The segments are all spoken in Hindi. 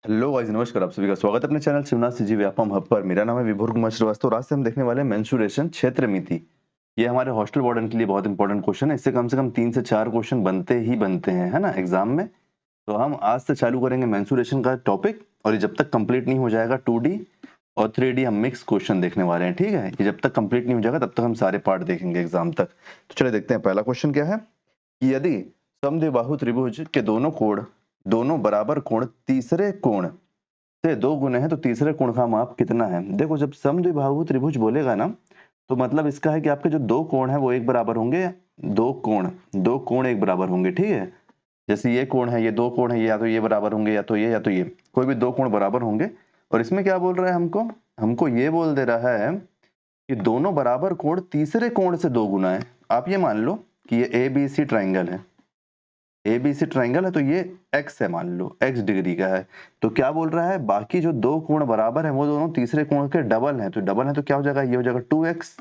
हेलो गाइस, नमस्कार। आप सभी का स्वागत है अपने चैनल शिवनाथ जी व्यापम हब पर। मेरा नाम है विभोर कुमार श्रीवास्तव। आज से हम देखने वाले हैं मेंसुरेशन क्षेत्र मिति। ये हमारे हॉस्टल वार्डन के लिए बहुत इंपॉर्टेंट क्वेश्चन है। इससे कम से कम 3 से 4 क्वेश्चन बनते ही बनते हैं, है ना, एग्जाम में। तो हम आज से चालू करेंगे मेंसुरेशन का टॉपिक, और ये जब तक कंप्लीट नहीं हो जाएगा 2D और 3D हम मिक्स क्वेश्चन देखने वाले हैं। ठीक है, ये जब तक कंप्लीट नहीं हो जाएगा तब तक हम सारे पार्ट देखेंगे एग्जाम तक। तो चलिए देखते हैं पहला क्वेश्चन क्या है कि यदि समद्विबाहु त्रिभुज के दोनों बराबर कोण तीसरे कोण से 2 गुने हैं तो तीसरे कोण का माप कितना है। देखो, जब समद्विबाहु त्रिभुज बोलेगा ना, तो मतलब इसका है कि आपके जो 2 कोण है वो एक बराबर होंगे। 2 कोण एक बराबर होंगे। ठीक है, जैसे ये कोण है, ये 2 कोण है, ये या तो ये बराबर होंगे या तो ये या तो ये, कोई भी 2 कोण बराबर होंगे। और इसमें क्या बोल रहा है हमको, हमको ये बोल दे रहा है कि दोनों बराबर कोण तीसरे कोण से 2 गुना है। आप ये मान लो कि ये ABC ट्राइंगल है, ABC ट्राइंगल है, तो ये x है, मान लो x डिग्री का है। तो क्या बोल रहा है, बाकी जो 2 कोण बराबर है वो दोनों तीसरे कोण के डबल हैं। तो डबल है तो क्या हो जाएगा, ये हो जाएगा 2x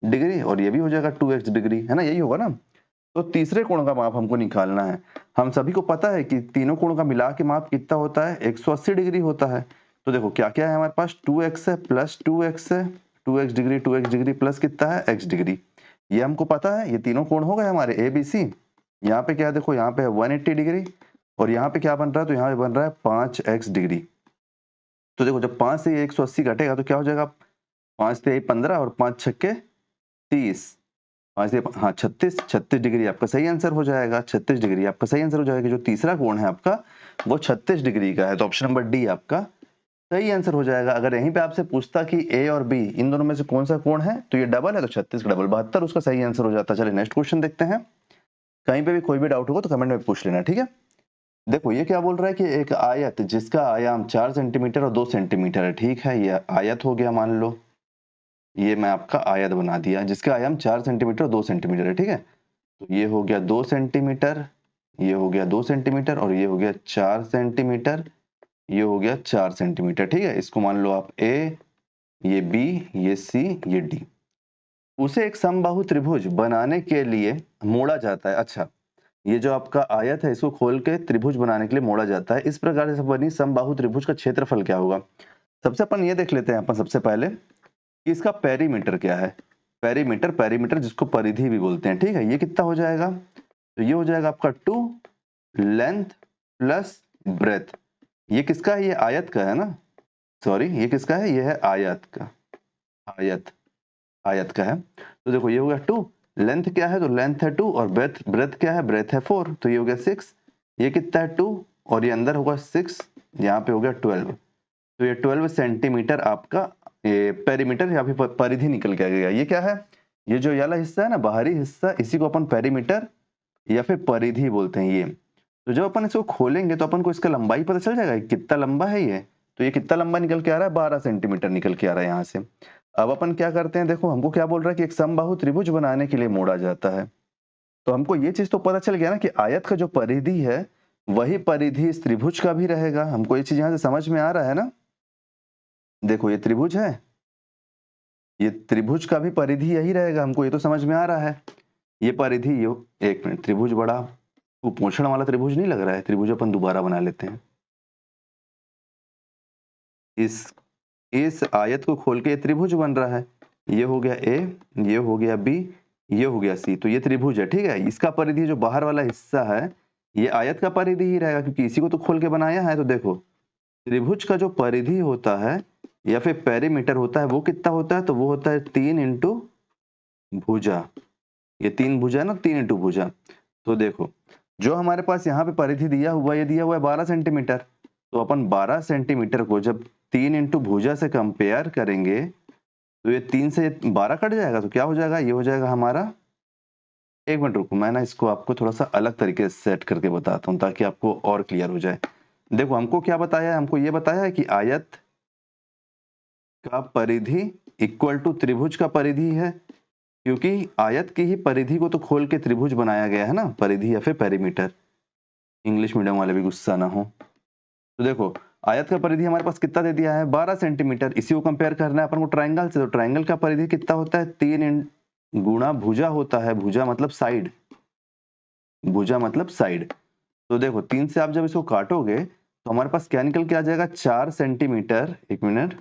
डिग्री और ये भी हो जाएगा 2x डिग्री, है ना, यही होगा ना। तो तीसरे कोण का माप हमको निकालना है। हम सभी को पता है कि तीनों कोण का मिला के माप कितना होता है, 180 डिग्री होता है। तो देखो क्या क्या है हमारे पास, 2x है प्लस 2x है, 2x डिग्री प्लस कितना है, x डिग्री। ये हमको पता है, ये तीनों कोण हो गए हमारे ABC। यहाँ पे क्या है, देखो यहाँ पे है 180 डिग्री और यहाँ पे क्या बन रहा है, तो यहाँ पे बन रहा है 5x डिग्री। तो देखो जब 5 से 180 घटेगा तो क्या हो जाएगा, 5 से 15 और 5 छक्के 30, 5 से हाँ 36 डिग्री आपका सही आंसर हो जाएगा। 36 डिग्री आपका सही आंसर हो जाएगा। जो तीसरा कोण है आपका वो 36 डिग्री का है, तो ऑप्शन नंबर डी आपका सही आंसर हो जाएगा। अगर यहीं पे आपसे पूछता कि ए और बी इन दोनों में से कौन सा कोण है, तो ये डबल है तो 36 का डबल 72 उसका सही आंसर हो जाता। चलिए नेक्स्ट क्वेश्चन देखते हैं। कहीं पे भी कोई भी डाउट होगा तो कमेंट में पूछ लेना, ठीक है। देखो ये क्या बोल रहा है कि एक आयत जिसका आयाम 4 सेंटीमीटर और 2 सेंटीमीटर है। ठीक है, ये आयत हो गया, मान लो ये मैं आपका आयत बना दिया जिसका आयाम 4 सेंटीमीटर और 2 सेंटीमीटर है। ठीक है, तो ये हो गया 2 सेंटीमीटर, ये हो गया 2 सेंटीमीटर और ये हो गया 4 सेंटीमीटर, ये हो गया 4 सेंटीमीटर। ठीक है, इसको मान लो आप ए, ये बी, ये सी, ये डी। उसे एक समबाहु त्रिभुज बनाने के लिए मोड़ा जाता है। अच्छा, ये जो आपका आयत है इसको खोल के त्रिभुज बनाने के लिए मोड़ा जाता है। इस प्रकार से बनी समबाहु त्रिभुज का क्षेत्रफल क्या होगा। सबसे अपन ये देख लेते हैं अपन सबसे पहले कि इसका पेरीमीटर क्या है। पेरीमीटर, पेरीमीटर जिसको परिधि भी बोलते हैं। ठीक है, ये कितना हो जाएगा, तो ये हो जाएगा आपका 2 लेंथ प्लस ब्रेथ। ये किसका है, ये आयत का है ना, सॉरी ये किसका है, ये है आयत का, आयत, आयत का है। तो देखो ये हो गया 2, लेंथ क्या है, तो लेंथ है 2 और ब्रेथ, ब्रेथ क्या है, ब्रेथ है 4, तो ये हो गया 6। ये कितना है 2 और ये अंदर होगा 6, यहाँ पे हो गया 12। तो ये 12 सेंटीमीटर आपका ये पेरीमीटर या फिर परिधि निकल के आ गया। ये क्या है, ये जो वाला हिस्सा है ना, बाहरी हिस्सा, इसी को अपन पेरीमीटर या फिर परिधि बोलते हैं। ये तो जब अपन इसको खोलेंगे तो अपन को इसका लंबाई पता चल जाएगा कि कितना लंबा है ये। तो ये कितना लंबा निकल के आ रहा है, 12 सेंटीमीटर निकल के आ रहा है यहाँ से। अब अपन क्या करते हैं, देखो हमको क्या बोल रहा है कि एक समबाहु त्रिभुज बनाने के लिए मोड़ा जाता है। तो हमको ये चीज तो पता चल गया ना कि आयत का जो परिधि है वही परिधि इस त्रिभुज का भी रहेगा। हमको ये चीज यहाँ से समझ में आ रहा है ना। देखो ये त्रिभुज है, ये त्रिभुज का भी परिधि यही रहेगा, हमको ये तो समझ में आ रहा है। ये परिधि, ये एक मिनट, त्रिभुज बड़ा कुपोषण वाला त्रिभुज नहीं लग रहा है, त्रिभुज अपन दोबारा बना लेते हैं। इस आयत को खोल के ये त्रिभुज बन रहा है। ये हो गया ए, ये हो गया बी, ये हो गया सी, तो ये त्रिभुज है। ठीक है, इसका परिधि जो बाहर वाला हिस्सा है ये आयत का परिधि ही रहेगा क्योंकि इसी को तो खोल के बनाया है। तो देखो त्रिभुज का जो परिधि होता है या फिर पेरीमीटर होता है वो कितना होता है, तो वो होता है 3 इंटू भुजा। ये 3 भुजा है ना, 3 इंटू भुजा। तो देखो जो हमारे पास यहाँ पे परिधि दिया हुआ, ये दिया हुआ है 12 सेंटीमीटर। तो अपन 12 सेंटीमीटर को जब 3 इंटू भुजा से कंपेयर करेंगे तो ये 3 से 12 कट जाएगा, तो क्या हो जाएगा, ये हो जाएगा हमारा, एक मिनट रुको, मैं ना इसको आपको थोड़ा सा अलग तरीके से सेट करके बताता हूँ ताकि आपको और क्लियर हो जाए। देखो हमको क्या बताया है, हमको ये बताया है कि आयत का परिधि इक्वल टू त्रिभुज का परिधि है, क्योंकि आयत की ही परिधि को तो खोल के त्रिभुज बनाया गया है ना, परिधि या फिर पेरीमीटर। इंग्लिश मीडियम वाले भी गुस्सा ना हो। तो देखो आयत का परिधि हमारे पास कितना दे दिया है, 12 सेंटीमीटर। इसी को कंपेयर करना है अपन को ट्राइंगल से, तो ट्राइंगल का परिधि कितना होता है, 3 गुणा भुजा होता है। भुजा मतलब साइड, भुजा मतलब साइड। तो देखो 3 से आप जब इसको काटोगे तो हमारे पास क्या निकल के आ जाएगा 4 centimetre, 1 minute,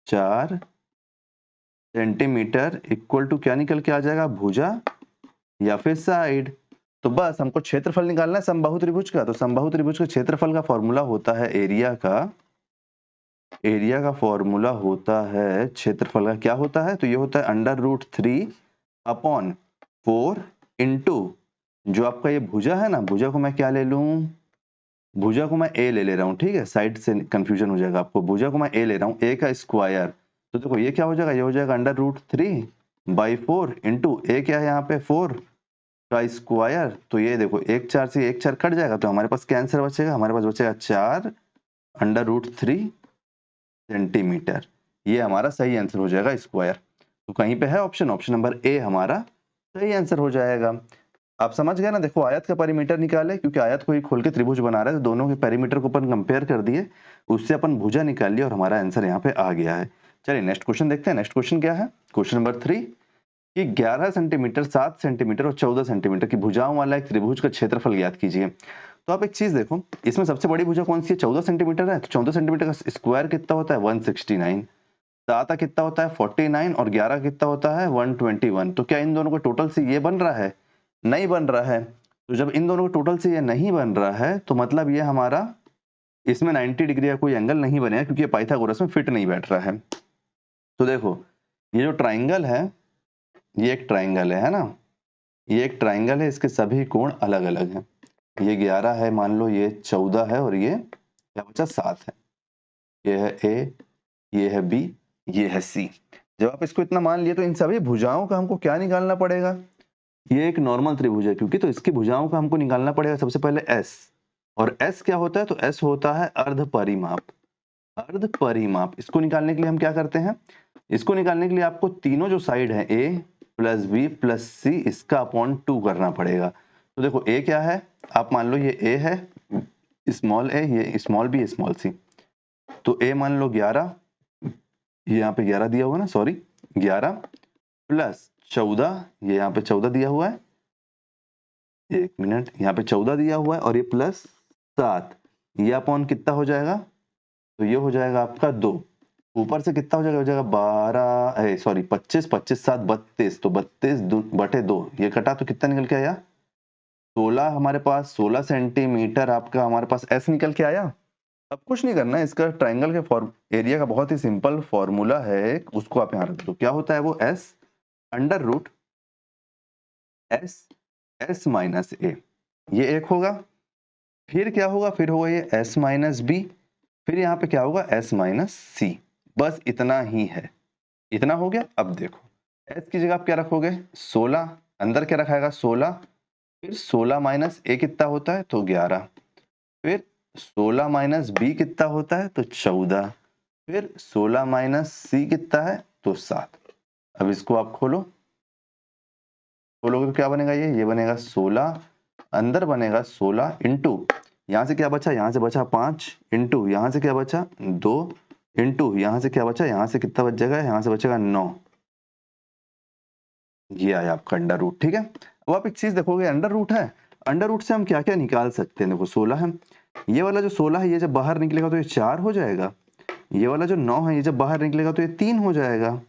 4 centimetre equal to क्या निकल के आ जाएगा भुजा या फिर साइड। तो बस हमको क्षेत्रफल निकालना है समबाहु त्रिभुज का। तो समबाहु त्रिभुज के क्षेत्रफल का फॉर्मूला होता है एरिया का फॉर्मूला होता है क्षेत्रफल का, क्या होता है? तो ये होता है √3/4 इंटू जो आपका ये भुजा है ना, भुजा को मैं क्या ले लूं, भुजा को मैं ए ले रहा हूं, ठीक है, साइड से कंफ्यूजन हो जाएगा आपको। भुजा को मैं ए ले रहा हूं, ए का स्क्वायर। तो देखो ये क्या हो जाएगा, ये हो जाएगा √3/4 इंटू ए क्या है यहाँ पे 4 का स्क्वायर। तो ये देखो 1 4 से 1 4 कट जाएगा, तो हमारे पास क्या आंसर बचेगा, हमारे पास बचेगा 4√3 सेंटीमीटर। ये हमारा सही आंसर हो जाएगा स्क्वायर। तो कहीं पे है ऑप्शन नंबर ए हमारा सही आंसर हो जाएगा। आप समझ गए ना? देखो आयत का परिमीटर निकाले, क्योंकि आयत को ही खोल के त्रिभुज बना रहा है, तो दोनों के परिमीटर को अपन कंपेयर कर दिए, उससे अपन भुजा निकाल लिया और हमारा आंसर यहाँ पे आ गया है। चलिए नेक्स्ट क्वेश्चन देखते हैं। नेक्स्ट क्वेश्चन क्या है, क्वेश्चन नंबर 3 कि 11 सेंटीमीटर, 7 सेंटीमीटर और 14 सेंटीमीटर की भुजाओं वाला एक त्रिभुज का क्षेत्रफल ज्ञात कीजिए। तो आप एक चीज देखो, इसमें सबसे बड़ी भुजा कौन सी है, 14 सेंटीमीटर है। तो 14 सेंटीमीटर का स्क्वायर कितना होता है 169, 7 का कितना होता है 49 और 11 कितना होता है 121। तो क्या इन दोनों को टोटल से ये बन रहा है? नहीं बन रहा है। तो जब इन दोनों को टोटल से ये नहीं बन रहा है, तो मतलब ये हमारा इसमें 90 डिग्री का कोई एंगल नहीं बनेगा, क्योंकि ये पाइथागोरस में फिट नहीं बैठ रहा है। तो देखो ये जो ट्राइंगल है, ये एक ट्राइंगल है ना, ये एक ट्राइंगल है, इसके सभी कोण अलग अलग हैं। ये 11 है मान लो, ये 14 है और ये क्या बचा 7 है। ये है ए, ये है बी, ये है सी। जब आप इसको इतना मान लिए, तो इन सभी भुजाओं का हमको क्या निकालना पड़ेगा? ये एक नॉर्मल त्रिभुज है क्योंकि, तो इसकी भुजाओं का हमको निकालना पड़ेगा सबसे पहले एस। और एस क्या होता है? तो एस होता है अर्ध परिमाप। अर्ध परिमाप इसको निकालने के लिए हम क्या करते हैं, इसको निकालने के लिए आपको तीनों जो साइड है ए प्लस बी प्लस सी, इसका अपॉन 2 करना पड़ेगा। तो देखो ए क्या है, आप मान लो ये ए है, स्मॉल ए, ये स्मॉल बी, स्मॉल सी। तो ए मान लो 11, ये यहाँ पे 11 दिया हुआ ना, सॉरी 11 प्लस 14, ये यहाँ पे 14 दिया हुआ है, 1 मिनट, यहाँ पे 14 दिया हुआ है और ये प्लस 7, ये अपॉन कितना हो जाएगा? तो ये हो जाएगा आपका 2। ऊपर से कितना हो जाएगा 12, सॉरी 25, 25 7 32, तो 32/2 ये कटा तो कितना निकल के आया 16। हमारे पास 16 सेंटीमीटर आपका हमारे पास एस निकल के आया। अब कुछ नहीं करना है, इसका ट्राइंगल के एरिया का बहुत ही सिंपल फॉर्मूला है, उसको आप यहाँ रख दो। क्या होता है वो? S under root S minus A, ये एक होगा। फिर क्या होगा? फिर होगा ये एस माइनस बी, फिर यहाँ पे क्या होगा एस माइनस सी। बस इतना ही है, इतना हो गया। अब देखो एस की जगह आप क्या रखोगे 16, अंदर क्या रखाएगा 16, फिर 16 माइनस ए कितना होता है तो 11, फिर 16 माइनस बी कितना होता है तो 14, फिर 16 माइनस सी कितना है तो 7। अब इसको आप खोलोगे तो क्या बनेगा, ये बनेगा 16, अंदर बनेगा 16 इंटू यहाँ से क्या बचा, यहाँ से बचा 5 इंटू यहाँ से क्या बचा 2 इंटू यहाँ से क्या बचा, यहाँ से कितना बच जाएगा, यहाँ से बचेगा 9। ये आया आपका अंडर रूट। ठीक है, अब आप एक चीज देखोगे, अंडर रूट है, अंडर रूट से हम क्या क्या निकाल सकते हैं। देखो 16 है, ये वाला जो 16 है ये जब बाहर निकलेगा तो ये 4 हो जाएगा। ये वाला जो 9 है ये जब बाहर निकलेगा तो ये 3 हो जाएगा,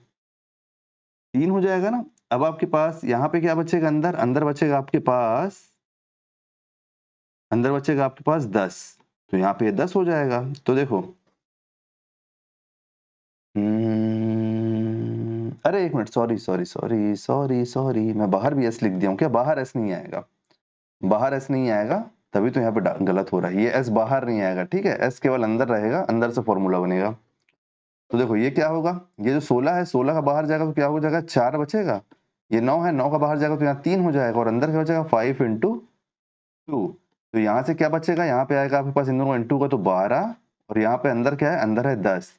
3 हो जाएगा ना। अब आपके पास यहाँ पे क्या बचेगा, अंदर अंदर बचेगा आपके पास, अंदर बचेगा आपके पास 10, तो यहाँ पे 10 हो जाएगा। तो देखो अरे 1 मिनट, सॉरी मैं बाहर भी एस लिख दिया हूँ क्या? बाहर एस नहीं आएगा, बाहर एस नहीं आएगा, तभी तो यहाँ पे गलत हो रहा है। ये एस बाहर नहीं आएगा, ठीक है, एस केवल अंदर रहेगा, अंदर से फॉर्मूला बनेगा। तो देखो ये क्या होगा, ये जो 16 है 16 का बाहर जाएगा तो क्या हो जाएगा 4 बचेगा, ये 9 है 9 का बाहर जाएगा तो यहाँ 3 हो जाएगा, और अंदर क्या बचेगा 5 इंटू 2। तो यहाँ से क्या बचेगा, यहाँ पे आएगा आपके पास इन दोनों इंटू का तो 12, और यहाँ पे अंदर क्या है, अंदर है 10,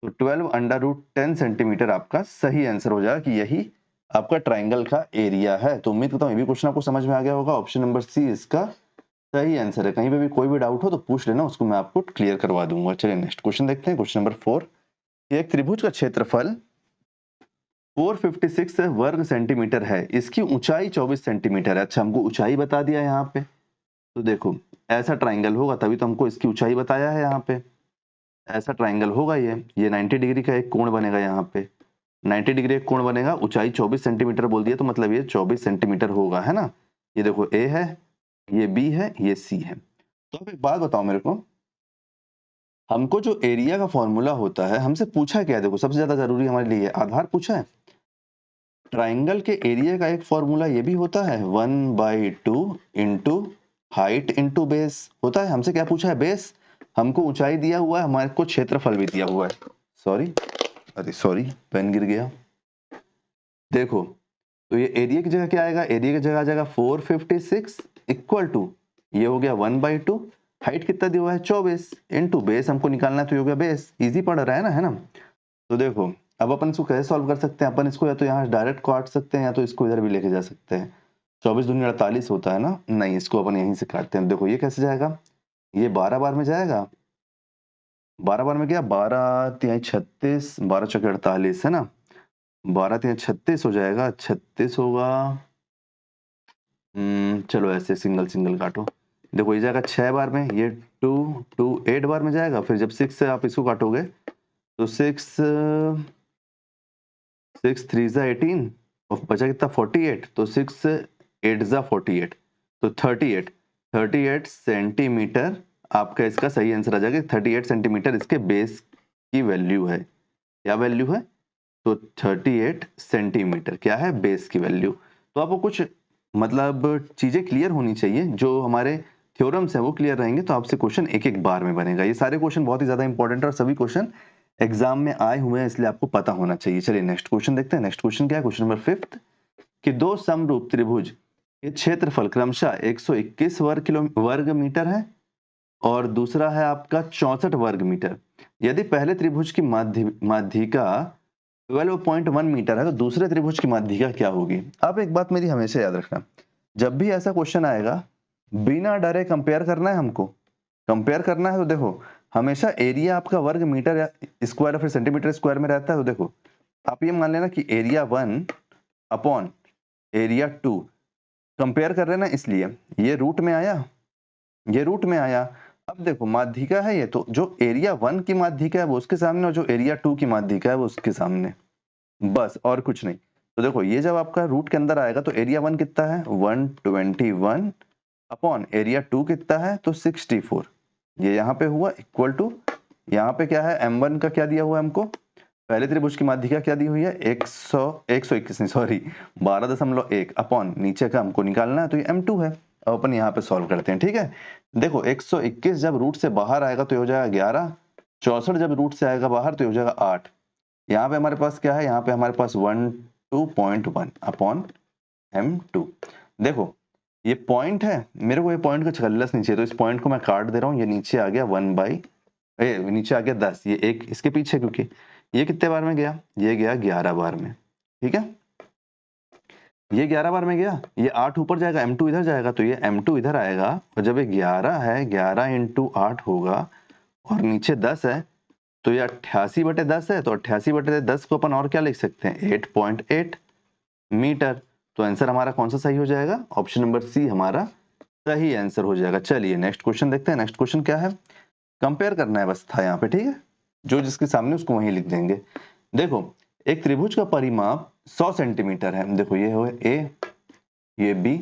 तो 12 अंडर रूट 10 सेंटीमीटर आपका सही आंसर हो जाएगा कि यही आपका ट्राइंगल का एरिया है। तो उम्मीद करता हूँ ये भी क्वेश्चन आपको समझ में आ गया होगा। ऑप्शन नंबर सी इसका सही आंसर है। कहीं पे भी कोई भी डाउट हो तो पूछ लेना, उसको मैं आपको क्लियर करवा दूंगा। चलिए नेक्स्ट क्वेश्चन देखते हैं, क्वेश्चन नंबर 4। एक त्रिभुज का क्षेत्रफल 456 वर्ग सेंटीमीटर है, इसकी ऊंचाई 24 सेंटीमीटर है। अच्छा हमको ऊंचाई बता दिया यहाँ पे, तो देखो ऐसा ट्राइंगल होगा, तभी तो हमको इसकी ऊंचाई बताया है यहाँ पे। ऐसा ट्राइंगल होगा ये 90 डिग्री का एक कोण बनेगा यहाँ पे। 90 डिग्री एक कोण बनेगा, ऊंचाई 24 सेंटीमीटर बोल दिया, तो मतलब ये 24 सेंटीमीटर होगा, है ना। ये देखो ए है, ये बी है, ये सी है। तो अब एक बात बताओ मेरे को, हमको जो एरिया का फॉर्मूला होता है हमसे पूछा क्या है, देखो सबसे ज्यादा जरूरी हमारे लिए आधार पूछा है। ट्राइंगल के एरिया का एक फॉर्मूला ये भी होता है 1/2 इंटू हाइट इंटू बेस होता है। हमसे क्या पूछा है, बेस। हमको ऊंचाई दिया हुआ है, हमारे को क्षेत्रफल भी दिया हुआ है। सॉरी, अरे सॉरी, पेन गिर गया। देखो तो ये एरिया की जगह क्या आएगा, एरिया की जगह आ जाएगा 456 इक्वल टू, ये हो गया 1/2, हाइट कितना दिया हुआ है 24 इंटू बेस हमको निकालना है, तो ये हो गया बेस। इजी पड़ रहा है ना, है ना। तो देखो अब अपन इसको कैसे सॉल्व कर सकते हैं, अपन इसको या तो यहाँ डायरेक्ट काट सकते हैं या तो इसको इधर भी लेके जा सकते हैं। 24 दूनी 48 होता है ना, नहीं इसको अपन यहीं से काटते हैं। देखो ये कैसे जाएगा, ये 12 बार में जाएगा, 12 बार में गया, 12 तिहाई 36, 12 चौके 48, है ना। 12 तिहाई 36 हो जाएगा, 36 होगा। चलो ऐसे सिंगल सिंगल काटो। देखो ये जाएगा 6 बार में, ये 2 8 बार में जाएगा। फिर जब 6 से आप इसको काटोगे तो 6 3 जा 18 और बचा कितना 48, तो 6 8 जा 48, तो 38 सेंटीमीटर आपका इसका सही आंसर आ जाएगा। 38 सेंटीमीटर इसके बेस की वैल्यू है। क्या वैल्यू है, तो 38 सेंटीमीटर क्या है, बेस की वैल्यू। तो आपको कुछ मतलब चीजें क्लियर होनी चाहिए, जो हमारे थ्योरम्स हैं वो क्लियर रहेंगे तो आपसे क्वेश्चन एक एक बार में बनेगा। ये सारे क्वेश्चन बहुत ही ज्यादा इंपॉर्टेंट है और सभी क्वेश्चन एग्जाम में आए हुए हैं, इसलिए आपको पता होना चाहिए। चलिए नेक्स्ट क्वेश्चन देखते हैं। नेक्स्ट क्वेश्चन क्या है, क्वेश्चन नंबर 5 कि दो समरूप त्रिभुज के क्षेत्रफल क्रमशः 121 वर्ग मीटर है और दूसरा है आपका 64 वर्ग मीटर। यदि पहले त्रिभुज की माध्यिका 12.1 मीटर है तो दूसरे त्रिभुज की माध्यिका क्या होगी। अब एक बात मेरी हमेशा याद रखना, जब भी ऐसा क्वेश्चन आएगा बिना डरे कंपेयर करना है हमको। कंपेयर करना है तो देखो हमेशा एरिया आपका वर्ग मीटर या स्क्वायर या फिर सेंटीमीटर स्क्वायर में रहता है। तो देखो आप ये मान लेना कि एरिया 1 अपॉन एरिया 2 कंपेयर कर रहे ना, इसलिए ये रूट में आया, ये रूट में आया। अब देखो माध्यिका है ये, तो जो एरिया 1 की माध्यिका है वो उसके सामने और जो एरिया 2 की माध्यिका है वो उसके सामने, बस और कुछ नहीं। तो देखो ये जब आपका रूट के अंदर आएगा तो एरिया 1 कितना है 121 अपॉन एरिया 2 कितना है तो 64, ये यहाँ पे हुआ इक्वल टू, यहाँ पे क्या है m1 का क्या दिया हुआ है हमको, पहले त्रिभुज की माध्यिका क्या दी हुई है 121 नहीं सॉरी 12.1 अपॉन नीचे का हमको निकालना है तो ये m2 है। अब अपन यहाँ पे सॉल्व करते हैं, ठीक है। देखो 121 जब रूट से बाहर आएगा तो ये हो जाएगा 11, 64 जब रूट से आएगा बाहर तो ये हो जाएगा 8। यहाँ पे हमारे पास क्या है, यहाँ पे हमारे पास 12.1 अपॉन m2। देखो ये पॉइंट है, मेरे को ये पॉइंट का छल्लस नहीं चाहिए तो इस पॉइंट को मैं काट दे रहा हूँ। ये नीचे आ गया नीचे आ गया 10, ये एक इसके पीछे, क्योंकि ये कितने बार में गया, ये गया 11 बार में, ठीक है। ये 11 बार में गया, ये 8 ऊपर जाएगा, m2 इधर जाएगा तो ये m2 इधर आएगा। और जब ये 11 है, 11 इंटू 8 होगा और नीचे 10 है तो ये 88/10 है, तो 88/10 को अपन और क्या लिख सकते हैं 8.8 मीटर। तो आंसर हमारा कौन सा सही हो जाएगा, ऑप्शन नंबर सी हमारा सही आंसर हो जाएगा। चलिए नेक्स्ट क्वेश्चन देखते हैं। नेक्स्ट क्वेश्चन क्या है, कंपेयर करना है बस था यहाँ पे, ठीक है। जो जिसके सामने उसको वहीं लिख देंगे। देखो एक त्रिभुज का परिमाप 100 सेंटीमीटर है। देखो ये हो ए, ये बी,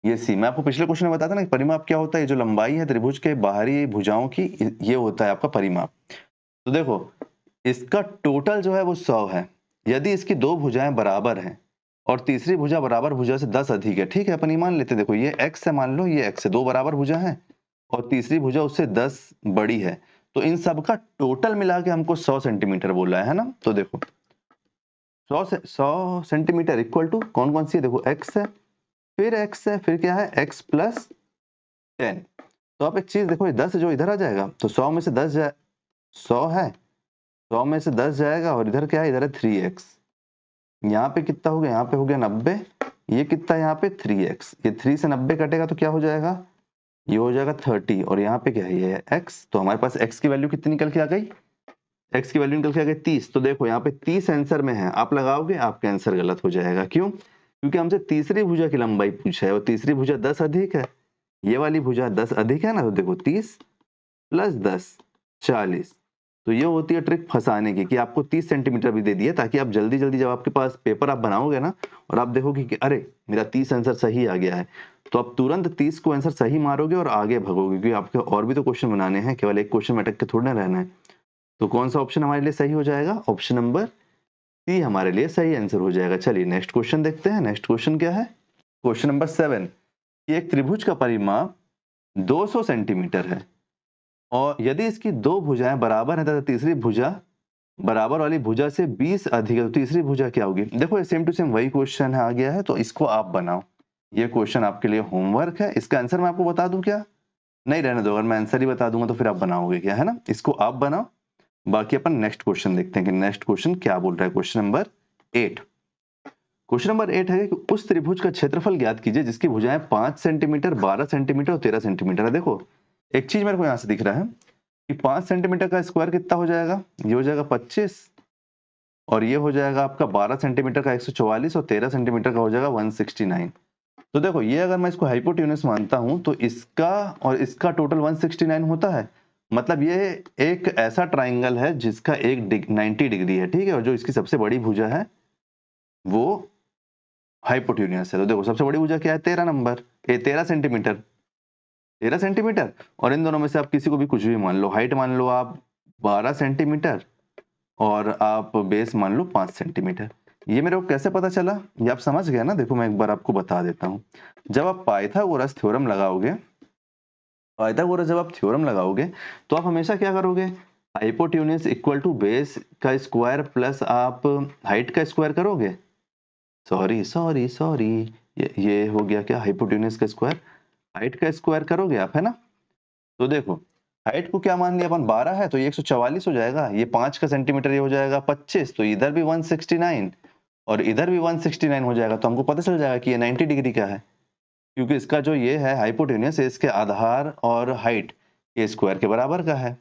ये सी। मैं आपको पिछले क्वेश्चन में बताया था ना परिमाप क्या होता है, जो लंबाई है त्रिभुज के बाहरी भुजाओं की, ये होता है आपका परिमाप। तो देखो इसका टोटल जो है वो 100 है। यदि इसकी दो भुजाएं बराबर हैं और तीसरी भुजा बराबर भुजा से 10 अधिक है, ठीक है, अपन ये मान लेते हैं। देखो ये x है, मान लो ये x है, दो बराबर भुजा है और तीसरी भुजा उससे 10 बड़ी है, तो इन सब का टोटल मिला के हमको 100 सेंटीमीटर बोला है ना। तो देखो 100 सेंटीमीटर इक्वल टू कौन कौन सी है, देखो x है, फिर x है, फिर क्या है x प्लस 10। तो आप एक चीज देखो, ये 10 जो इधर आ जाएगा तो 100 में से 10 जाए, 100 है, 100 में से 10 जाएगा और इधर क्या है, इधर है 3x। यहाँ पे कितना हो गया, यहाँ पे हो गया 90, ये कितना यहाँ पे 3x, ये 3 से 90 कटेगा तो क्या हो जाएगा, ये हो जाएगा 30 और यहाँ पे क्या है ये है x। तो हमारे पास x की वैल्यू कितनी निकल के आ गई, x की वैल्यू निकल के आ गई 30। तो देखो यहाँ पे 30 आंसर में है, आप लगाओगे आपका आंसर गलत हो जाएगा। क्यों, क्योंकि हमसे तीसरी भुजा की लंबाई पूछा है और तीसरी भुजा 10 अधिक है, ये वाली भुजा 10 अधिक है ना, तो देखो 30 प्लस 10 40। तो ये होती है ट्रिक फंसाने की कि आपको 30 सेंटीमीटर भी दे दिए ताकि आप जल्दी जल्दी जब आपके पास पेपर आप बनाओगे ना और आप देखोगे कि अरे मेरा 30 आंसर सही आ गया है, तो आप तुरंत 30 को आंसर सही मारोगे और आगे भगोगे, क्योंकि आपके और भी तो क्वेश्चन बनाने हैं, केवल एक क्वेश्चन में अटक के थोड़ा ना रहना है। तो कौन सा ऑप्शन हमारे लिए सही हो जाएगा? ऑप्शन नंबर सी हमारे लिए सही आंसर हो जाएगा। चलिए नेक्स्ट क्वेश्चन देखते हैं। नेक्स्ट क्वेश्चन क्या है? क्वेश्चन नंबर 7 कि एक त्रिभुज का परिमाप 200 सेंटीमीटर है और यदि इसकी दो भुजाएं बराबर है तथा तीसरी भुजा बराबर वाली भुजा से 20 अधिक है, तो तीसरी भुजा क्या होगी? देखो ये सेम टू सेम वही क्वेश्चन है, आ गया है, तो इसको आप बनाओ। ये क्वेश्चन आपके लिए होमवर्क है। इसका आंसर मैं आपको बता दूं क्या? नहीं, रहने दो, अगर मैं आंसर ही बता दूंगा तो फिर आप बनाओगे क्या, है ना? इसको आप बनाओ। बाकी अपन नेक्स्ट क्वेश्चन देखते हैं कि नेक्स्ट क्वेश्चन क्या बोल रहा है। Question number 8। क्वेश्चन नंबर 8 है कि उस त्रिभुज का क्षेत्रफल ज्ञात कीजिए जिसकी भुजाएं 5 सेंटीमीटर, 12 सेंटीमीटर और 13 सेंटीमीटर है। देखो एक चीज मेरे को यहां से दिख रहा है कि 5 सेंटीमीटर का स्क्वायर कितना हो जाएगा? ये हो जाएगा 25, और ये हो जाएगा आपका 12 सेंटीमीटर का 144 और 13 सेंटीमीटर का हो जाएगा 169। तो देखो ये अगर मैं इसको हाइपोटेन्यूस मानता हूं तो इसका और इसका टोटल 169 होता है। मतलब ये एक ऐसा ट्राइंगल है जिसका एक 90 डिग्री है, ठीक है, और जो इसकी सबसे बड़ी भुजा है वो हाइपोटेन्यूस है। तो देखो सबसे बड़ी भुजा क्या है? 13 नंबर, 13 सेंटीमीटर, 13 सेंटीमीटर। और इन दोनों में से आप किसी को भी कुछ भी मान लो, हाइट मान लो आप 12 सेंटीमीटर और आप बेस मान लो 5 सेंटीमीटर। ये मेरे को कैसे पता चला? ये आप समझ गए ना? देखो मैं एक बार आपको बता देता हूं। जब आप पाइथागोरस थ्योरम लगाओगे, पाइथागोरस जब आप थ्योरम लगाओगे तो आप हमेशा क्या करोगे? हाइपोटेन्यूस इक्वल टू बेस का स्क्वायर प्लस आप हाइट का स्क्वायर करोगे। सॉरी सॉरी सॉरी, ये हो गया क्या? हाइपोटेन्यूस का स्क्वायर, हाइट का स्क्वायर करोगे आप, है ना? तो देखो हाइट को क्या मान लिया अपन? 12 है तो ये 144 हो जाएगा, ये 5 का सेंटीमीटर ये हो जाएगा 25, तो इधर भी 169 और इधर भी 169 हो जाएगा। तो हमको पता चल जाएगा कि ये 90 डिग्री का है, क्योंकि इसका जो ये है हाइपोटेन्यूस, इसके आधार और हाइट ये स्क्वायर के बराबर का है।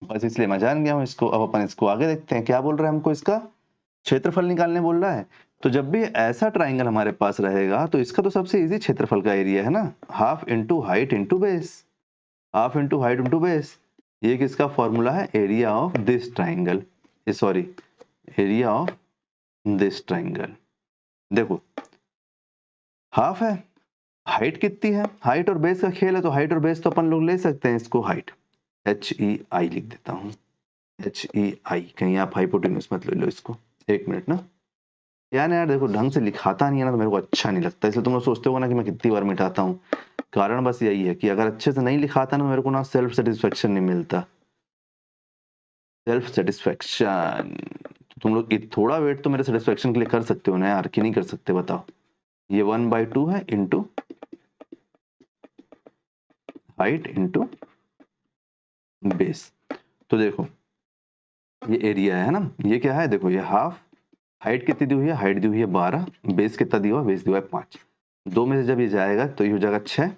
बस इसलिए मैं जान गया हूँ इसको। अब अपन इसको आगे देखते हैं क्या बोल रहा है हमको। इसका क्षेत्रफल निकालने बोल रहा है। तो जब भी ऐसा ट्राइंगल हमारे पास रहेगा तो इसका तो सबसे इजी क्षेत्रफल का एरिया है ना, half into height into base, half into height into base. ये किसका फॉर्मूला है? Area of this triangle, sorry area of this triangle. देखो हाफ है, हाइट कितनी है? हाइट और बेस का खेल है, तो हाइट और बेस तो अपन लोग ले सकते हैं। इसको हाइट HEI लिख देता हूं, HEI, कहीं आप हाइपोटेन्यूस मत ले लो इसको। एक मिनट ना यार देखो ढंग से लिखाता नहीं है ना तो मेरे को अच्छा नहीं लगता, इसलिए तुम लोग सोचते हो ना कि मैं कितनी बार मिटाता हूँ। कारण बस यही है कि अगर अच्छे से नहीं लिखाता ना मेरे को ना सेल्फ सेटिस्फेक्शन नहीं मिलता, सेल्फ सेटिस्फेक्शन। तो तुम लोग थोड़ा वेट तो मेरे सेटिस्फेक्शन के लिए कर सकते हो ना यार, कि नहीं कर सकते बताओ? ये 1/2 है इंटू हाइट इंटू बेस। तो देखो ये एरिया है ना, ये क्या है? देखो ये हाफ, हाइट कितनी दी हुई है? हाइट दी हुई है 12, बेस कितना दिया हुआ? बेस दिया हुआ है 5। दो में से जब ये जाएगा तो ये हो जाएगा 6,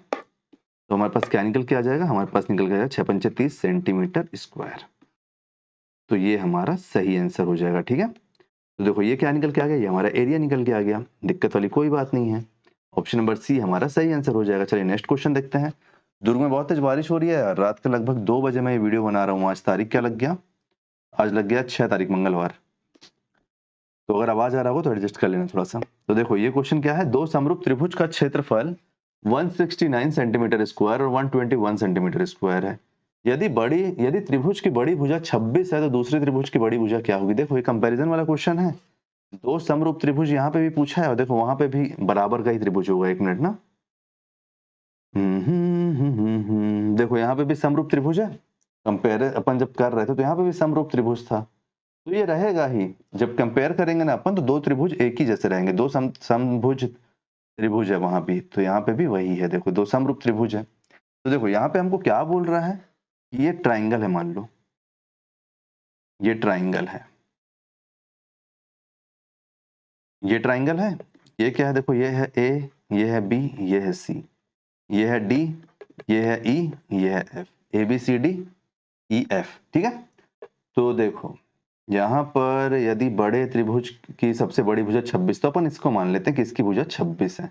तो हमारे पास क्या निकल के आ जाएगा? हमारे पास निकल के आएगा 6 पंचे 30 सेंटीमीटर स्क्वायर। तो ये हमारा सही आंसर हो जाएगा, ठीक है। तो देखो ये क्या निकल के आ गया? ये हमारा एरिया निकल के आ गया, दिक्कत वाली कोई बात नहीं है। ऑप्शन नंबर सी हमारा सही आंसर हो जाएगा। चलिए नेक्स्ट क्वेश्चन देखते हैं। दुर्ग में बहुत तेज बारिश हो रही है यार, रात के लगभग 2 बजे मैं ये वीडियो बना रहा हूँ। आज तारीख क्या लग गया? आज लग गया 6 तारीख मंगलवार। तो अगर आवाज आ रहा हो तो एडजस्ट कर लेना थोड़ा सा। तो देखो ये क्वेश्चन क्या है? दो समरूप त्रिभुज का क्षेत्रफल 169 सेंटीमीटर स्क्वायर और 121 सेंटीमीटर स्क्वायर है। यदि त्रिभुज की बड़ी भुजा 26 है तो दूसरे त्रिभुज की बड़ी भुजा क्या होगी? देखो ये कंपैरिजन वाला क्वेश्चन है। दो समरूप त्रिभुज यहाँ पे भी पूछा है और देखो वहां पे भी बराबर का ही त्रिभुज होगा। एक मिनट ना, देखो यहाँ पे भी समरूप त्रिभुज है। कंपेयर अपन जब कर रहे थे तो यहाँ पे भी समरूप त्रिभुज था, तो ये रहेगा ही। जब कंपेयर करेंगे ना अपन तो दो त्रिभुज एक ही जैसे रहेंगे। दो समभुज त्रिभुज है वहां भी, तो यहाँ पे भी वही है। देखो दो समरूप त्रिभुज है। तो देखो यहाँ पे हमको क्या बोल रहा है? ये ट्राइंगल है, मान लो ये ट्राइंगल है, ये ट्राइंगल है। ये क्या है? देखो ये है A, ये है B, ये है C, ये है D, ये है E, ये है F, ABCDEF, ठीक है। तो देखो यहाँ पर यदि बड़े त्रिभुज की सबसे बड़ी भुजा 26, तो अपन इसको मान लेते हैं कि इसकी भुजा 26 है।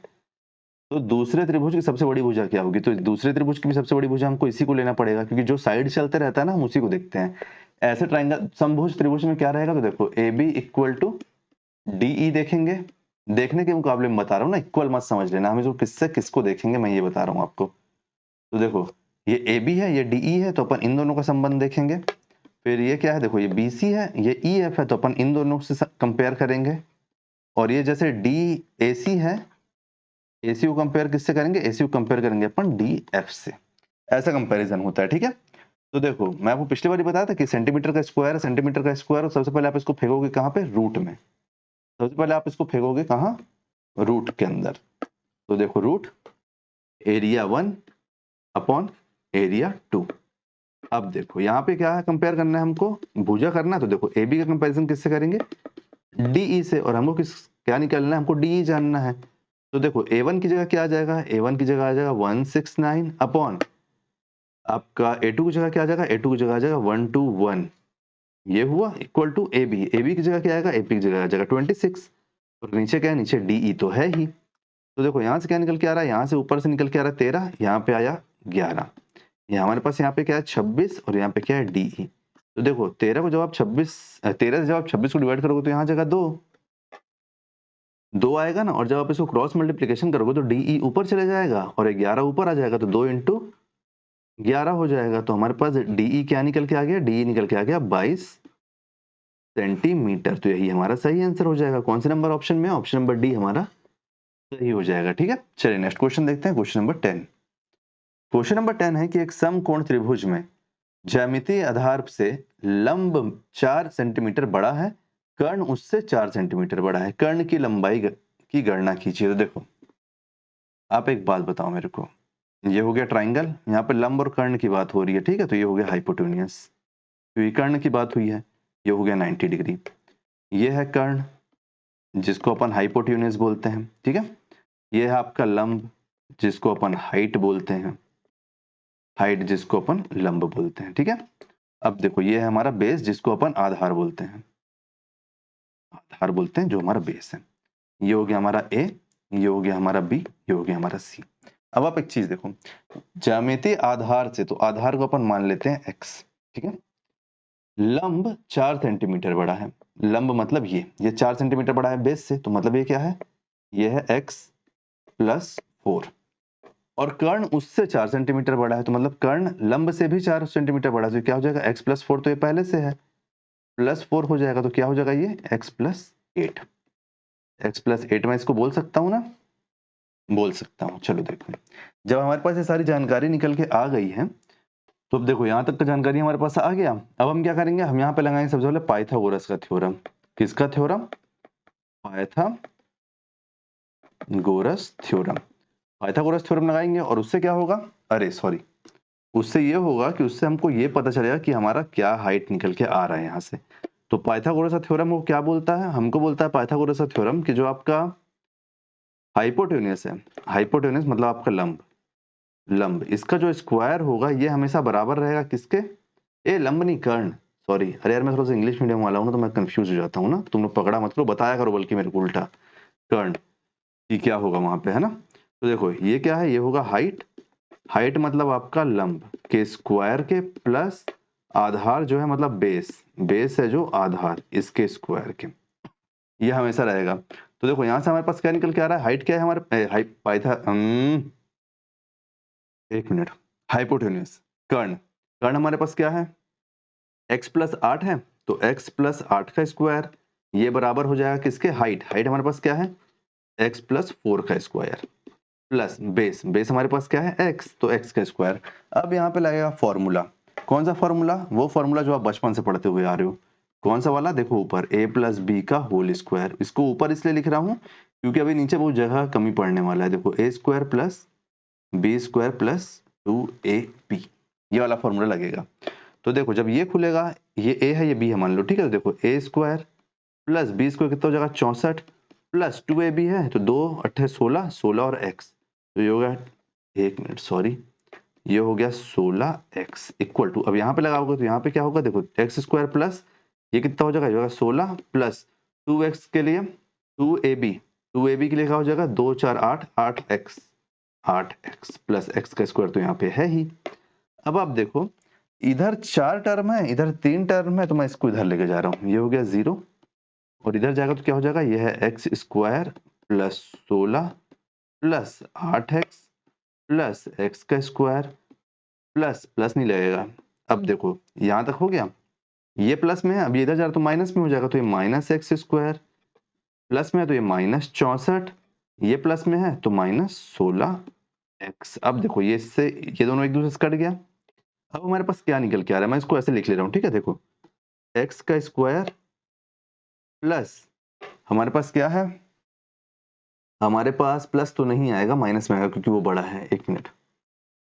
तो दूसरे त्रिभुज की सबसे बड़ी भुजा क्या होगी? तो दूसरे त्रिभुज की भी सबसे बड़ी भुजा हमको इसी को लेना पड़ेगा, क्योंकि जो साइड चलते रहता है ना हम उसी को देखते हैं। ऐसे ट्राइंगल समभुज त्रिभुज में क्या रहेगा? तो देखो A B equal to DE देखेंगे। देखने के मुकाबले में बता रहा हूँ ना, इक्वल मत समझ लेना, हम जो किससे किसको देखेंगे मैं ये बता रहा हूँ आपको। तो देखो ये ए बी है, ये डीई है, तो अपन इन दोनों का संबंध देखेंगे। फिर ये क्या है? देखो ये बी सी है, ये ई एफ है, तो अपन इन दोनों से कंपेयर करेंगे। और ये जैसे डी ए सी है, एसी को कंपेयर किससे करेंगे? एसी को कंपेयर करेंगे अपन डी एफ से। ऐसा कंपैरिजन होता है, ठीक है। तो देखो मैं आपको पिछली बार ही बताया था कि सेंटीमीटर का स्क्वायर है, सेंटीमीटर का स्क्वायर, और सबसे पहले आप इसको फेंकोगे कहाँ पे? रूट में। सबसे पहले आप इसको फेंकोगे कहाँ? रूट के अंदर। तो देखो रूट एरिया 1 अपॉन एरिया 2। अब देखो यहाँ पे क्या है? कंपेयर करना है हमको, भुजा करना है। तो देखो ए बी का कंपेरिजन किससे करेंगे? डीई से। और हमको किस क्या निकालना है? हमको डीई जानना है। तो देखो A1 की जगह क्या आ जाएगा? A1 की जगह आ जाएगा 169 अपॉन आपका A2 की जगह क्या आ जाएगा? A2 की जगह आ जाएगा 121। ये हुआ इक्वल टू AB। AB की जगह क्या आएगा? AP की जगह आ जाएगा 26। और नीचे क्या है? नीचे DE तो है ही। तो देखो यहाँ से क्या निकल के आ रहा है? यहाँ से ऊपर से निकल के आ रहा है 13, यहाँ पे आया 11। ये हमारे पास यहाँ पे क्या है? 26, और यहाँ पे क्या है? DE। तो देखो 13 को जब आप 13 से जब आप 26 को डिवाइड करोगे तो यहाँ जगह 2 आएगा ना। और जब आप इसको क्रॉस मल्टीप्लीकेशन करोगे तो डीई ऊपर चले जाएगा और 11 ऊपर आ जाएगा, तो 2 इंटू 11 हो जाएगा। तो हमारे पास डीई क्या निकल के आ गया? डीई निकल के आ गया 22 सेंटीमीटर। तो यही हमारा सही आंसर हो जाएगा। कौन से नंबर ऑप्शन में? ऑप्शन नंबर डी हमारा सही हो जाएगा, ठीक है। चलिए नेक्स्ट क्वेश्चन देखते हैं, क्वेश्चन नंबर 10। क्वेश्चन नंबर 10 है कि एक समकोण त्रिभुज में ज्यामितीय आधार से लंब 4 सेंटीमीटर बड़ा है, कर्ण उससे 4 सेंटीमीटर बड़ा है, कर्ण की लंबाई की गणना कीजिए। तो देखो आप एक बात बताओ मेरे को, ये हो गया ट्राइंगल, यहाँ पे लंब और कर्ण की बात हो रही है, ठीक है। तो ये हो गया हाइपोटेन्यूस, क्योंकि कर्ण की बात हुई है। ये हो गया 90 डिग्री। ये है कर्ण जिसको अपन हाइपोटेन्यूस बोलते हैं, ठीक है। ये है आपका लंब जिसको अपन हाइट बोलते हैं, हाइट जिसको अपन लंब बोलते हैं, ठीक है। अब देखो ये है हमारा बेस जिसको अपन आधार बोलते हैं, आधार बोलते हैं जो हमारा बेस है। ये हो गया हमारा ए, ये हो गया हमारा बी, ये हो गया हमारा सी। अब आप एक चीज देखो, ज्यामितीय आधार से, तो आधार को अपन मान लेते हैं x, ठीक है। लंब 4 सेंटीमीटर बड़ा है, लंब मतलब ये 4 सेंटीमीटर बड़ा है बेस से, तो मतलब ये क्या है? ये है x प्लस 4। और कर्ण उससे 4 सेंटीमीटर बड़ा है, तो मतलब कर्ण लंब से भी 4 सेंटीमीटर बड़ा है, तो क्या हो जाएगा? x प्लस 4, तो ये पहले से है, प्लस 4 हो जाएगा, तो क्या हो जाएगा? ये x प्लस 8। x प्लस 8 मैं इसको बोल सकता हूँ ना? बोल सकता हूँ। चलो देखो, जब हमारे पास ये सारी जानकारी निकल के आ गई है, तो अब देखो यहाँ तक का जानकारी हमारे पास आ गया। अब हम क्या करेंगे? हम यहाँ पे लगाएंगे सबसे पहले पाइथागोरस का थ्योरम। किसका theorem? Pythagoras theorem. Pythagoras theorem लगाएंगे और उससे क्या होगा? अरे सॉरी, उससे ये होगा कि उससे हमको ये पता चलेगा कि हमारा क्या हाइट निकल के आ रहा है यहाँ से। तो पाइथागोरस का थ्योरम वो क्या बोलता है? हमको बोलता है पाइथागोरस का थ्योरम कि जो आपका हाइपोटेन्यूस है, हाइपोटेन्यूस मतलब आपका लंब, लंब इसका जो स्क्वायर होगा ये हमेशा बराबर रहेगा किसके? ए लंब नहीं, कर्ण। सॉरी, अरे यार मैं थोड़ा सा इंग्लिश मीडियम वाला हूँ ना, तो मैं कंफ्यूज हो जाता हूँ ना, तुम लोग पकड़ा मत करो, बताया करो बल्कि मेरे को उल्टा कर्ण कि क्या होगा वहां पे, है ना। तो देखो ये क्या है? ये होगा हाइट, हाइट मतलब आपका लंब के स्क्वायर के प्लस आधार जो है मतलब बेस, बेस है जो आधार इसके स्क्वायर के, ये हमेशा रहेगा। तो देखो यहाँ से हमारे पास क्या निकल के आ रहा है? हाइट क्या है हमारे? एक मिनट, हाइपोटेन्यूस कर्ण, कर्ण हमारे पास क्या है? x प्लस 8 है, तो x प्लस 8 का स्क्वायर, ये बराबर हो जाएगा किसके? हाइट, हाइट हमारे पास क्या है? x प्लस 4 का स्क्वायर प्लस बेस, बेस हमारे पास क्या है? x, तो x का स्क्वायर। अब यहाँ पे लगेगा फॉर्मूला। कौन सा फॉर्मूला? वो फॉर्मूला जो आप बचपन से पढ़ते हुए आ रहे हो। कौन सा वाला? देखो ऊपर a प्लस बी का होल स्क्वायर, इसको ऊपर इसलिए लिख रहा हूँ क्योंकि अभी नीचे बहुत जगह कमी पड़ने वाला है। देखो a square plus B square plus 2ab, ये वाला फॉर्मूला लगेगा। तो देखो जब ये खुलेगा, ये a है ये b है मान लो, ठीक है। तो देखो a square plus B square कितना हो जाएगा? 64 प्लस 2ab है, तो 2 8 16, 16 और x, तो ये हो गया, एक मिनट सॉरी, ये हो गया 16x इक्वल टू, अब यहाँ पे लगाओगे तो यहाँ पे क्या होगा? देखो एक्स स्क्वायर प्लस ये कितना हो जाएगा? ये होगा 16 प्लस 2x के लिए 2ab, 2ab के लिए क्या हो जाएगा? 2 4 8 8x 8x प्लस x का स्क्वायर तो यहाँ पे है ही। अब आप देखो इधर 4 टर्म है, इधर 3 टर्म है, तो मैं इसको इधर लेके जा रहा हूँ। ये हो गया 0 और इधर जाएगा तो क्या हो जाएगा, ये है x square plus 16 plus 8x plus x का स्क्वायर प्लस प्लस नहीं लगेगा। अब देखो यहाँ तक हो गया, ये प्लस में है, अब ये इधर जा रहा तो माइनस में हो जाएगा, तो ये माइनस एक्स स्क्वायर प्लस में है तो ये माइनस 64, ये प्लस में है तो माइनस 16x। अब देखो ये इससे ये दोनों एक दूसरे से कट गया। अब हमारे पास क्या निकल के आ रहा है, मैं इसको ऐसे लिख ले रहा हूँ, ठीक है। देखो x का स्क्वायर प्लस हमारे पास क्या है, हमारे पास प्लस तो नहीं आएगा, माइनस में आएगा क्योंकि वो बड़ा है। एक मिनट,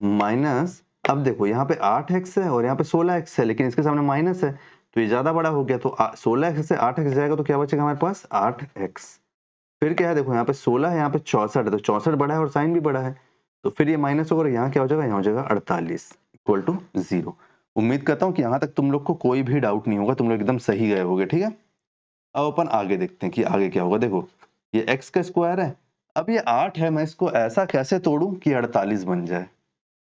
माइनस, अब देखो यहाँ पे 8x है और यहाँ पे 16x है, लेकिन इसके सामने माइनस है तो ये ज्यादा बड़ा हो गया, तो 16x से 8x जाएगा तो क्या बचेगा हमारे पास 8x। फिर क्या है, देखो यहाँ पे 16 है, यहाँ पे 64 है, तो 64 बड़ा है और साइन भी बड़ा है, तो फिर ये माइनस होगा, यहाँ क्या हो जाएगा, यहाँ हो जाएगा 48 इक्वल टू 0। उम्मीद करता हूँ कि यहाँ तक तुम लोग को कोई भी डाउट नहीं होगा, तुम लोग एकदम सही गए होगे, ठीक है। अब अपन आगे देखते हैं कि आगे क्या होगा। देखो ये x का स्क्वायर है, अब ये 8 है, मैं इसको ऐसा कैसे तोड़ूं कि 48 बन जाए,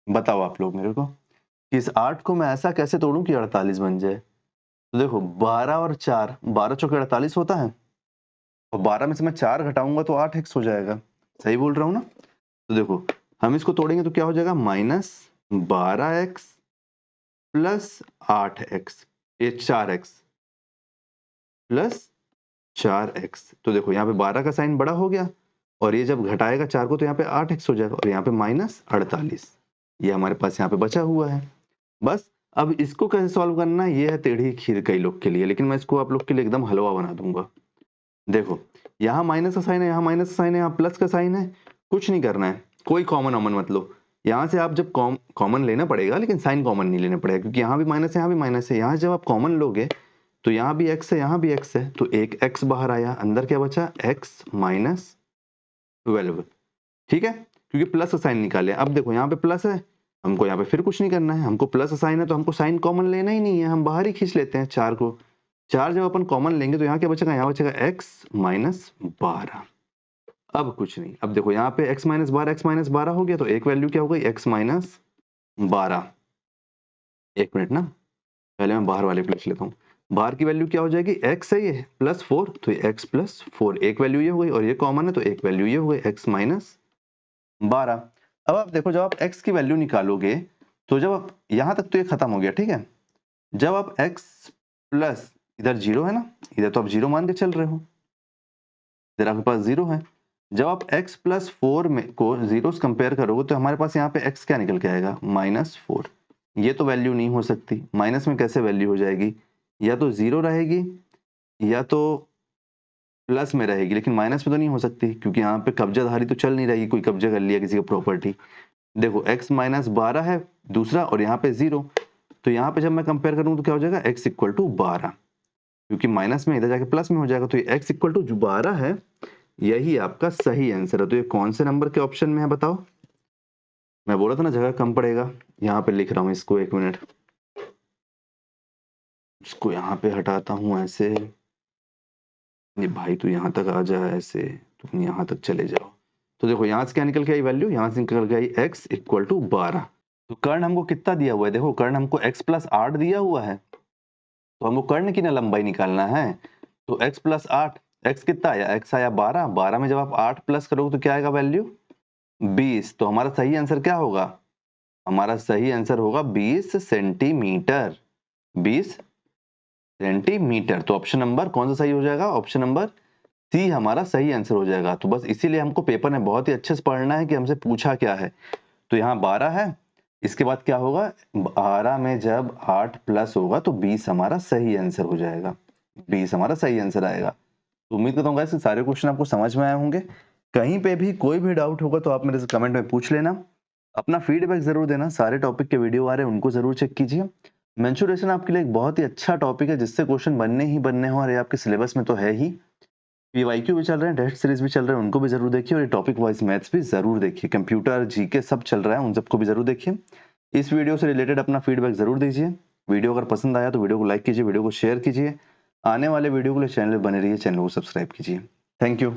बताओ आप लोग मेरे को कि इस 8 को मैं ऐसा कैसे तोड़ूं कि 48 बन जाए। तो देखो 12 और 4, 12 चौके 48 होता है, और 12 में से मैं 4 घटाऊंगा तो 8x हो जाएगा, सही बोल रहा हूँ ना। तो देखो हम इसको तोड़ेंगे तो क्या हो जाएगा, माइनस 12x प्लस 8x, ये 4x प्लस 4x। तो देखो यहाँ पे 12 का साइन बड़ा हो गया और ये जब घटाएगा 4 को तो यहाँ पे 8x हो जाएगा, और यहाँ पे माइनस 48 ये हमारे पास यहाँ पे बचा हुआ है। बस अब इसको कैसे सॉल्व करना है, ये है टेढ़ी खीर कई लोग के लिए, लेकिन मैं इसको आप लोग के लिए एकदम हलवा बना दूंगा। देखो यहाँ माइनस का साइन है, यहाँ माइनस का साइन है, यहाँ प्लस का साइन है, कुछ नहीं करना है, कोई कॉमन ऑमन मत लो। यहाँ से आप जब कॉमन लेना पड़ेगा, लेकिन साइन कॉमन नहीं लेना पड़ेगा, क्योंकि यहाँ भी माइनस है, यहाँ भी माइनस है। यहाँ जब आप कॉमन लोगे तो यहाँ भी x है, यहाँ भी x है, तो एक x बाहर आया, अंदर क्या बचा, x माइनस 12, ठीक है, क्योंकि प्लस का साइन निकाले। अब देखो यहाँ पे प्लस है, हमको यहाँ पे फिर कुछ नहीं करना है, हमको प्लस का साइन है तो हमको साइन कॉमन लेना ही नहीं है, हम बाहर ही खींच लेते हैं 4 को। 4 जब अपन कॉमन लेंगे तो यहाँ क्या बचेगा, यहाँ बचेगा x माइनस 12। अब कुछ नहीं, अब देखो यहाँ पे x माइनस 12 हो गया, तो एक वैल्यू क्या हो गई, x माइनस 12। एक मिनट ना, पहले मैं बाहर वाले पे लिख लेता हूँ। बाहर की वैल्यू क्या हो जाएगी, x है ये प्लस 4, तो ये x प्लस 4, एक वैल्यू ये हो गई, और ये कॉमन है तो एक वैल्यू ये हो गई, x माइनस 12। अब आप देखो जब आप x की वैल्यू निकालोगे तो जब आप यहाँ तक तो ये खत्म हो गया, ठीक है। जब आप x प्लस, इधर 0 है ना, इधर तो आप 0 मान के चल रहे हो, इधर आपके पास 0 है। जब आप x प्लस 4 में को जीरो से कंपेयर करोगे तो हमारे पास यहाँ पे x क्या निकल के आएगा, माइनस 4। ये तो वैल्यू नहीं हो सकती, माइनस में कैसे वैल्यू हो जाएगी, या तो 0 रहेगी या तो प्लस में रहेगी, लेकिन माइनस में तो नहीं हो सकती, क्योंकि यहाँ पे कब्जाधारी तो चल नहीं रही, कोई कब्जा कर लिया किसी का प्रॉपर्टी। देखो x माइनस 12 है दूसरा, और यहाँ पे 0, तो यहाँ पे जब मैं कंपेयर करूँ तो क्या हो जाएगा, x इक्वल टू 12, क्योंकि माइनस में इधर जाके प्लस में हो जाएगा, तो ये x इक्वल टू 12 है, यही आपका सही आंसर है। तो ये कौन से नंबर के ऑप्शन में है बताओ। मैं बोला था ना जगह कम पड़ेगा, यहाँ पे लिख रहा हूँ इसको, एक मिनट, इसको यहाँ पे हटाता हूँ ऐसे, ये भाई तू यहाँ तक आ जा, ऐसे तुम यहाँ तक चले जाओ। तो देखो यहाँ से क्या निकल के आई वैल्यू, यहाँ से निकल के आई x इक्वल टू 12। तो कर्ण हमको कितना दिया हुआ है, देखो कर्ण हमको x प्लस 8 दिया हुआ है, तो हमको कर्ण की ना लंबाई निकालना है। तो x प्लस 8, x कितना आया, x आया 12, 12 में जब आप 8 प्लस करोगे तो क्या आएगा वैल्यू, 20। तो हमारा सही आंसर क्या होगा, हमारा सही आंसर होगा 20 सेंटीमीटर, 20 सेंटीमीटर। तो ऑप्शन नंबर कौन सा सही हो जाएगा, ऑप्शन नंबर सी हमारा सही आंसर हो जाएगा। तो बस इसीलिए हमको पेपर में बहुत ही अच्छे से पढ़ना है कि हमसे पूछा क्या है। तो यहाँ 12 है, इसके बाद क्या होगा, 12 में जब 8 प्लस होगा तो 20 हमारा सही आंसर हो जाएगा, 20 हमारा सही आंसर आएगा। तो उम्मीद करता हूँ गाइस सारे क्वेश्चन आपको समझ में आए होंगे। कहीं पे भी कोई भी डाउट होगा तो आप मेरे से कमेंट में पूछ लेना, अपना फीडबैक जरूर देना। सारे टॉपिक के वीडियो आ रहे हैं, उनको जरूर चेक कीजिए। मेंसुरेशन आपके लिए एक बहुत ही अच्छा टॉपिक है, जिससे क्वेश्चन बनने ही बनने हो, और ये आपके सिलेबस में तो है ही। पीवाईक्यू भी चल रहे हैं, टेस्ट सीरीज भी चल रहे हैं, उनको भी जरूर देखिए, और ये टॉपिक वाइज मैथ्स भी जरूर देखिए, कंप्यूटर जीके सब चल रहा है, उन सबको भी जरूर देखिए। इस वीडियो से रिलेटेड अपना फीडबैक जरूर दीजिए। वीडियो अगर पसंद आया तो वीडियो को लाइक कीजिए, वीडियो को शेयर कीजिए। आने वाले वीडियो के लिए चैनल बने रहिए, चैनल को सब्सक्राइब कीजिए। Thank you.